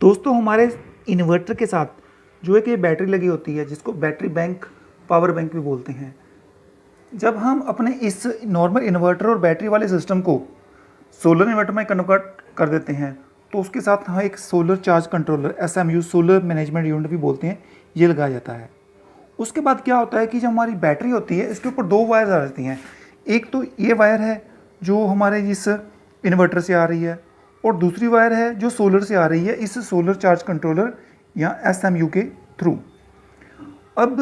दोस्तों हमारे इन्वर्टर के साथ जो एक ये बैटरी लगी होती है जिसको बैटरी बैंक पावर बैंक भी बोलते हैं। जब हम अपने इस नॉर्मल इन्वर्टर और बैटरी वाले सिस्टम को सोलर इन्वर्टर में कन्वर्ट कर देते हैं तो उसके साथ हम एक solar charge controller SMU solar management unit भी बोलते हैं, ये लगाया जाता है। उसके बाद क्या होता है कि जब हमारी बैटरी होती है इसके ऊपर दो वायर आ जाती हैं। एक तो ये वायर है जो हमारे इस इन्वर्टर से आ रही है और दूसरी वायर है जो सोलर से आ रही है इस सोलर चार्ज कंट्रोलर या SMU के थ्रू। अब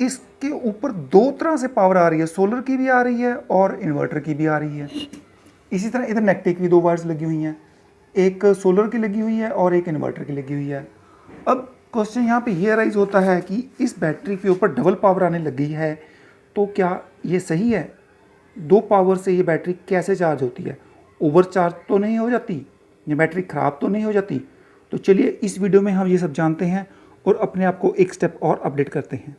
इसके ऊपर दो तरह से पावर आ रही है, सोलर की भी आ रही है और इन्वर्टर की भी आ रही है। इसी तरह इधर नेगेटिव की दो वायर्स लगी हुई हैं, एक सोलर की लगी हुई है और एक इन्वर्टर की लगी हुई है। अब क्वेश्चन यहाँ पे ये राइज होता है कि इस बैटरी के ऊपर डबल पावर आने लगी है तो क्या ये सही है? दो पावर से ये बैटरी कैसे चार्ज होती है? ओवर चार्ज तो नहीं हो जाती? ये बैटरी ख़राब तो नहीं हो जाती? तो चलिए इस वीडियो में हम ये सब जानते हैं और अपने आप को एक स्टेप और अपडेट करते हैं।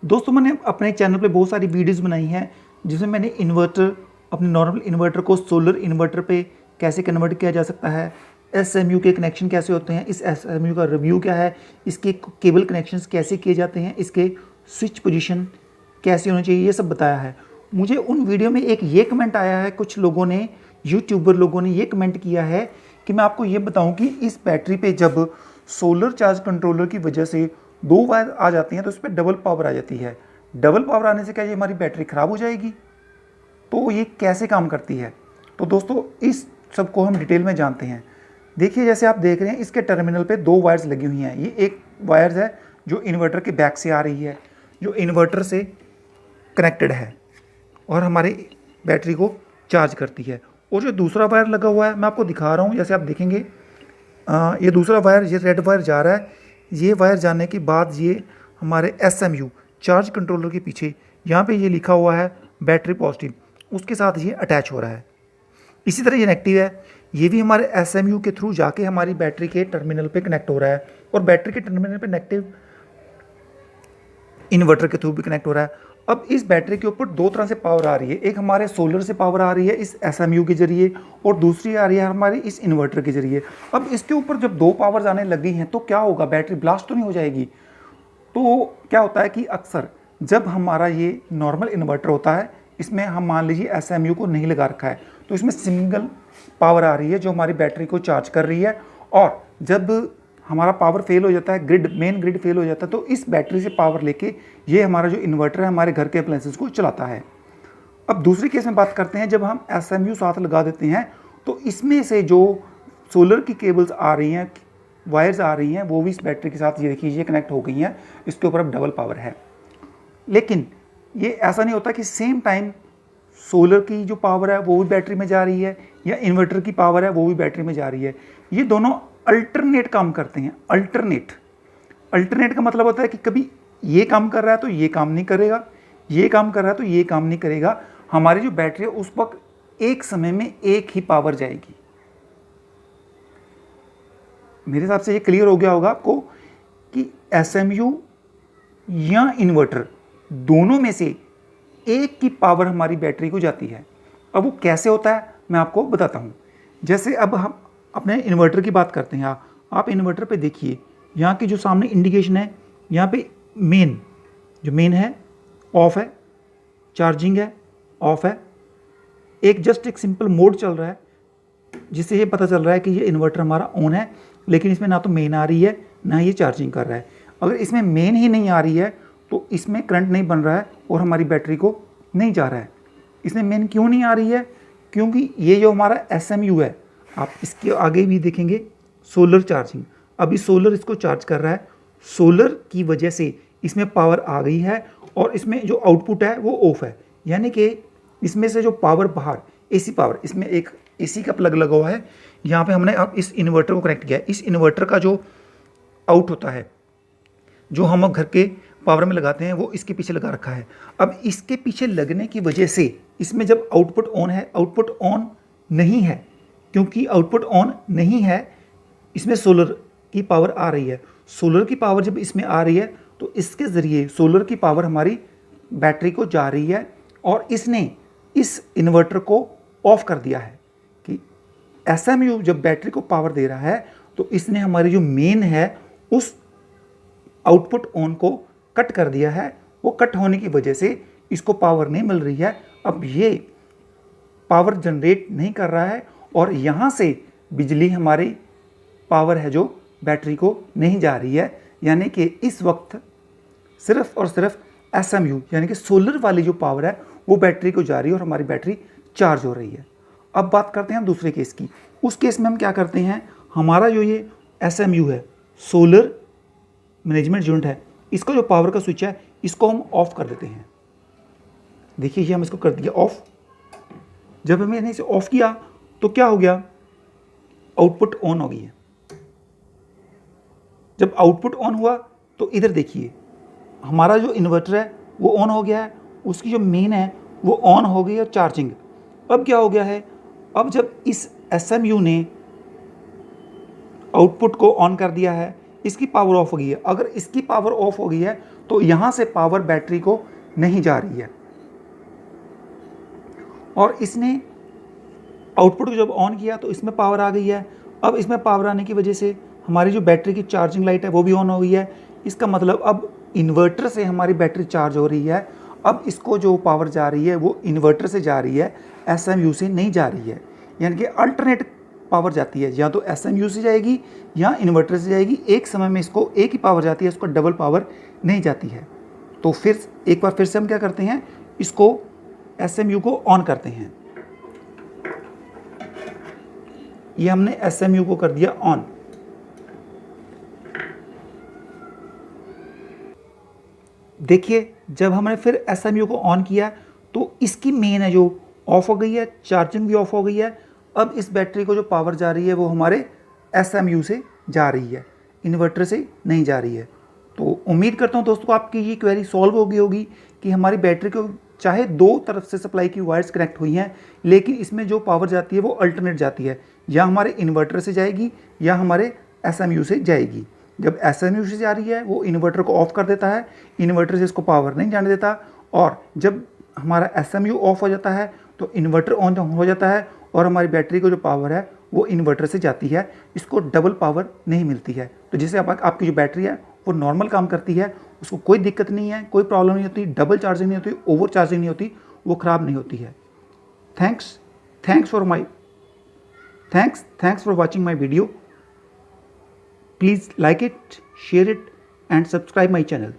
दोस्तों मैंने अपने चैनल पे बहुत सारी वीडियोस बनाई हैं जिसमें मैंने इन्वर्टर, अपने नॉर्मल इन्वर्टर को सोलर इन्वर्टर पे कैसे कन्वर्ट किया जा सकता है, SMU के कनेक्शन कैसे होते हैं, इस SMU का रिव्यू क्या है, इसके केबल कनेक्शंस कैसे किए जाते हैं, इसके स्विच पोजीशन कैसे होनी चाहिए, ये सब बताया है। मुझे उन वीडियो में एक ये कमेंट आया है, कुछ लोगों ने, यूट्यूबर लोगों ने ये कमेंट किया है कि मैं आपको ये बताऊँ कि इस बैटरी पर जब सोलर चार्ज कंट्रोलर की वजह से दो वायर आ जाती हैं तो उस पर डबल पावर आ जाती है। डबल पावर आने से क्या ये हमारी बैटरी ख़राब हो जाएगी? तो ये कैसे काम करती है? तो दोस्तों इस सब को हम डिटेल में जानते हैं। देखिए जैसे आप देख रहे हैं इसके टर्मिनल पे दो वायर्स लगी हुई हैं। ये एक वायर है जो इन्वर्टर के बैक से आ रही है, जो इन्वर्टर से कनेक्टेड है और हमारे बैटरी को चार्ज करती है। और जो दूसरा वायर लगा हुआ है मैं आपको दिखा रहा हूँ, जैसे आप देखेंगे ये दूसरा वायर, ये रेड वायर जा रहा है। ये वायर जाने के बाद ये हमारे SMU चार्ज कंट्रोलर के पीछे यहाँ पे ये लिखा हुआ है बैटरी पॉजिटिव, उसके साथ ये अटैच हो रहा है। इसी तरह ये नेगेटिव है, ये भी हमारे SMU के थ्रू जाके हमारी बैटरी के टर्मिनल पे कनेक्ट हो रहा है और बैटरी के टर्मिनल पे नेगेटिव इन्वर्टर के थ्रू भी कनेक्ट हो रहा है। अब इस बैटरी के ऊपर दो तरह से पावर आ रही है, एक हमारे सोलर से पावर आ रही है इस SMU के जरिए और दूसरी आ रही है हमारी इस इन्वर्टर के जरिए। अब इसके ऊपर जब दो पावर्स आने लगी हैं तो क्या होगा, बैटरी ब्लास्ट तो नहीं हो जाएगी? तो क्या होता है कि अक्सर जब हमारा ये नॉर्मल इन्वर्टर होता है, इसमें हम मान लीजिए SMU को नहीं लगा रखा है तो इसमें सिंगल पावर आ रही है जो हमारी बैटरी को चार्ज कर रही है। और जब हमारा पावर फेल हो जाता है, मेन ग्रिड फेल हो जाता है, तो इस बैटरी से पावर लेके ये हमारा जो इन्वर्टर है हमारे घर के अप्लायंसेस को चलाता है। अब दूसरी केस में बात करते हैं, जब हम SMU साथ लगा देते हैं तो इसमें से जो सोलर की केबल्स आ रही हैं, वायर्स आ रही हैं, वो भी इस बैटरी के साथ ये देखिए ये कनेक्ट हो गई हैं, इसके ऊपर अब डबल पावर है। लेकिन ये ऐसा नहीं होता कि सेम टाइम सोलर की जो पावर है वो भी बैटरी में जा रही है या इन्वर्टर की पावर है वो भी बैटरी में जा रही है। ये दोनों अल्टरनेट काम करते हैं। अल्टरनेट का मतलब होता है कि कभी ये काम कर रहा है तो ये काम नहीं करेगा, ये काम कर रहा है तो ये काम नहीं करेगा। हमारी जो बैटरी है उस वक्त एक समय में एक ही पावर जाएगी। मेरे हिसाब से ये क्लियर हो गया होगा आपको कि SMU या इन्वर्टर दोनों में से एक की पावर हमारी बैटरी को जाती है। अब वो कैसे होता है मैं आपको बताता हूँ। जैसे अब हम अपने इन्वर्टर की बात करते हैं। आप इन्वर्टर पे देखिए, यहाँ की जो सामने इंडिकेशन है, यहाँ पे मेन है ऑफ है, चार्जिंग है ऑफ है, एक सिंपल मोड चल रहा है जिससे ये पता चल रहा है कि ये इन्वर्टर हमारा ऑन है, लेकिन इसमें ना तो मेन आ रही है ना ये चार्जिंग कर रहा है। अगर इसमें मेन ही नहीं आ रही है तो इसमें करंट नहीं बन रहा है और हमारी बैटरी को नहीं जा रहा है। इसमें मेन क्यों नहीं आ रही है? क्योंकि ये जो हमारा SMU है, आप इसके आगे भी देखेंगे सोलर चार्जिंग, अभी सोलर इसको चार्ज कर रहा है, सोलर की वजह से इसमें पावर आ गई है और इसमें जो आउटपुट है वो ऑफ है। यानी कि इसमें से जो पावर बाहर AC पावर, इसमें एक AC का प्लग लगा हुआ है, यहाँ पे हमने अब इस इन्वर्टर को कनेक्ट किया है। इस इन्वर्टर का जो आउट होता है जो हम घर के पावर में लगाते हैं वो इसके पीछे लगा रखा है। अब इसके पीछे लगने की वजह से इसमें जब आउटपुट ऑन है, आउटपुट ऑन नहीं है, क्योंकि आउटपुट ऑन नहीं है, इसमें सोलर की पावर आ रही है। सोलर की पावर जब इसमें आ रही है तो इसके ज़रिए सोलर की पावर हमारी बैटरी को जा रही है और इसने इस इन्वर्टर को ऑफ कर दिया है कि SMU जब बैटरी को पावर दे रहा है तो इसने हमारी जो मेन है उस आउटपुट ऑन को कट कर दिया है। वो कट होने की वजह से इसको पावर नहीं मिल रही है, अब ये पावर जनरेट नहीं कर रहा है और यहाँ से बिजली हमारी पावर है जो बैटरी को नहीं जा रही है। यानी कि इस वक्त सिर्फ और सिर्फ SMU यानी कि सोलर वाली जो पावर है वो बैटरी को जा रही है और हमारी बैटरी चार्ज हो रही है। अब बात करते हैं हम दूसरे केस की। उस केस में हम क्या करते हैं, हमारा जो ये SMU है, सोलर मैनेजमेंट यूनिट है, इसका जो पावर का स्विच है इसको हम ऑफ कर देते हैं। देखिए ये हम इसको कर दिया ऑफ। जब हमने इसे ऑफ किया तो क्या हो गया, आउटपुट ऑन हो गई है। जब आउटपुट ऑन हुआ तो इधर देखिए हमारा जो इन्वर्टर है वो ऑन हो गया है, उसकी जो मेन है वो ऑन हो गई है चार्जिंग। अब क्या हो गया है, अब जब इस SMU ने आउटपुट को ऑन कर दिया है, इसकी पावर ऑफ हो गई है। अगर इसकी पावर ऑफ हो गई है तो यहाँ से पावर बैटरी को नहीं जा रही है और इसने आउटपुट को जब ऑन किया तो इसमें पावर आ गई है। अब इसमें पावर आने की वजह से हमारी जो बैटरी की चार्जिंग लाइट है वो भी ऑन हो गई है। इसका मतलब अब इन्वर्टर से हमारी बैटरी चार्ज हो रही है। अब इसको जो पावर जा रही है वो इन्वर्टर से जा रही है, SMU से नहीं जा रही है। यानी कि अल्टरनेट पावर जाती है, या तो SMU से जाएगी या इन्वर्टर से जाएगी। एक समय में इसको एक ही पावर जाती है, इसको डबल पावर नहीं जाती है। तो फिर एक बार फिर से हम क्या करते हैं, इसको SMU को ऑन करते हैं। ये हमने SMU को कर दिया ऑन। देखिए जब हमने फिर SMU को ऑन किया तो इसकी मेन है जो ऑफ हो गई है, चार्जिंग भी ऑफ हो गई है। अब इस बैटरी को जो पावर जा रही है वो हमारे SMU से जा रही है, इन्वर्टर से नहीं जा रही है। तो उम्मीद करता हूँ दोस्तों आपकी ये क्वेरी सॉल्व हो गई होगी कि हमारी बैटरी को चाहे दो तरफ से सप्लाई की वायर्स कनेक्ट हुई हैं, लेकिन इसमें जो पावर जाती है वो अल्टरनेट जाती है, या हमारे इन्वर्टर से जाएगी या हमारे SMU से जाएगी। जब SMU से जा रही है वो इन्वर्टर को ऑफ कर देता है, इन्वर्टर से इसको पावर नहीं जाने देता, और जब हमारा SMU ऑफ हो जाता है तो इन्वर्टर ऑन हो जाता है और हमारी बैटरी को जो पावर है वो इन्वर्टर से जाती है। इसको डबल पावर नहीं मिलती है। तो जैसे आपकी जो बैटरी है वो नॉर्मल काम करती है, उसको कोई दिक्कत नहीं है, कोई प्रॉब्लम नहीं होती, डबल चार्जिंग नहीं होती, ओवर चार्जिंग नहीं होती, वो ख़राब नहीं होती है। Thanks for watching my video. Please like it, share it and subscribe my channel.